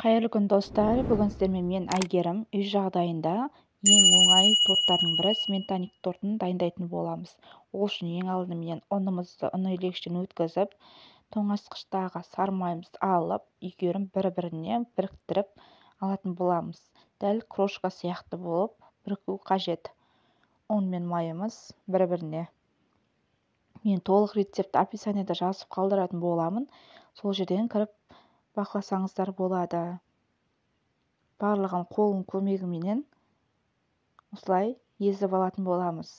Қайырлы күн достар, бүгін сіздермен мен Әйгерім үй жағдайында ең оңай торттардың бірі сметаник тортын дайындайтын боламыз. Ол үшін ең алдымен ұнымызды ұн илегіштен өткізіп, тоңазытқыштағы сармайымызды алып, екеуін бір-біріне біріктіріп алатын боламыз. Дәл крошка сияқты болып бірікуі қажет. Ұн мен майымыз бір-біріне. Мен толық рецептті описаниеда жазып қалдыратын боламын. Сол жерден кіріп бақыласаңыздар болады. Барлығын қолым көмегіменен осылай езіп алатын боламыз.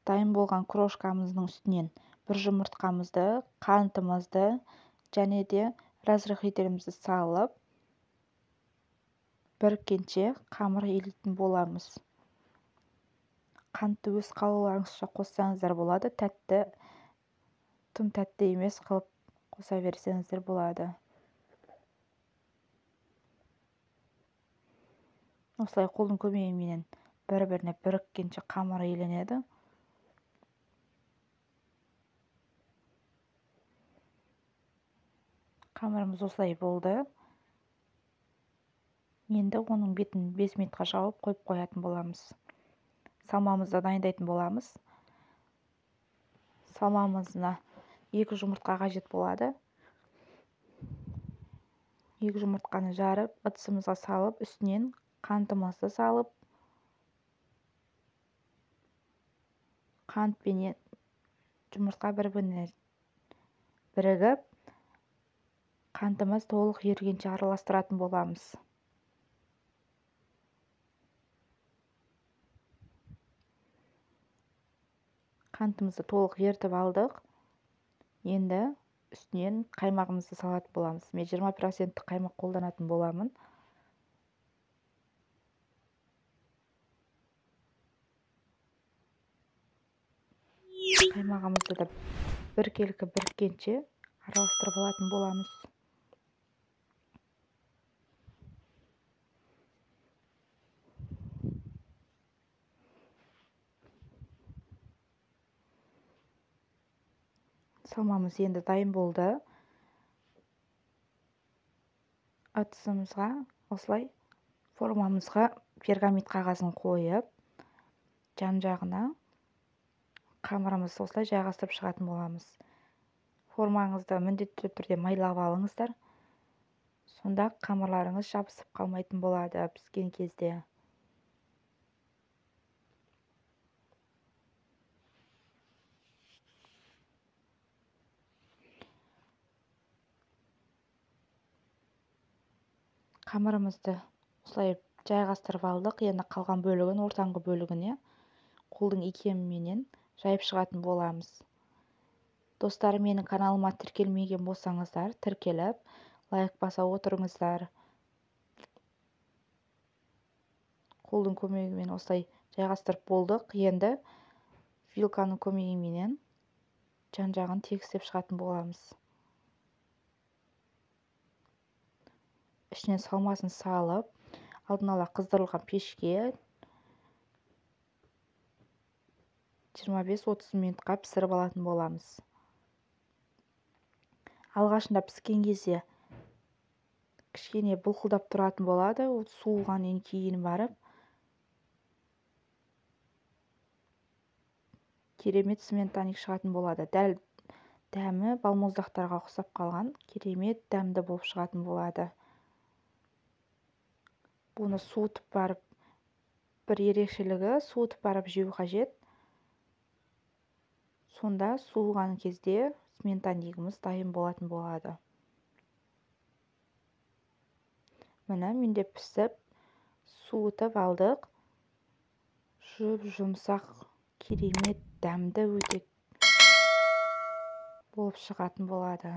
Дайын болған крошкамыздың үстінен бір жұмыртқамызды, қантымызды және де разрыхителімізді салып, біріккенше қамыр илейтін боламыз. Қантты өз қалауларыңызша қоссаңыздар болады, тәтті, тым тәтті емес қылып қоса берсеңіздер болады. Осылай қолдың көмегімен бір-біріне біріккенше қамыр иленеді. Қамырымыз осылай болды. Енді оның бетін 5 минутқа жауып қойып қоятын боламыз. Салмамызды дайындайтын боламыз. Салмамызына 2 жұмыртқа қажет болады. 2 жұмыртқаны жарып, ыдысымызға салып, үстінен қантымызды салып, қант пен жұмыртқа бір-біріне бірігіп, қантымыз толық ерігенше араластыратын боламыз. Қантымызды толық ертіп алдық. Енді үстінен қаймағымызды салатын боламыз. Мен 20% қаймақ қолданатын боламын. Қаймағымызды да біркелкі біріккенше араластырып алатын боламыз. Салмамыз енді дайын болды. Ыдысымызға осылай формамызға пергамент қағазын қойып, жан-жағына қамырымызды осылай жайғастырып шығатын боламыз. Формаңызды міндетті түрде майлап алыңыздар. Сонда қамырларыңыз жабысып қалмайтын болады піскен кезде. Қамырымызды осылай жайғастырып алдық. Енді қалған бөлігін ортаңғы бөлігіне қолдың икеміменен жайып шығатын боламыз. Достар, менің каналыма тіркелмеген болсаңыздар, тіркеліп, лайк баса отырыңыздар. Қолдың көмегімен осылай жайғастырып болдық. Енді вилканың көмегіменен жан-жағын тегістеп шығатын боламыз. Ішінен салмасын салып, алдын ала қыздырылған пешке 25-30 минутқа пісіріп алатын боламыз. Алғашында піскен кезде кішкене бұлқылдап тұратын болады. Суығаннан кейін барып керемет сметаник шығатын болады. Дәл дәмі балмұздақтарға ұқсап қалған керемет дәмді болып шығатын болады. Бұны суытып барып, бір ерекшелігі суытып барып жеу қажет. Сонда суыған кезде сметаникіміз дайын болатын болады. Міне, менде пісіп, суытып алдық. Жұмсақ, керемет дәмді өте болып шығатын болады.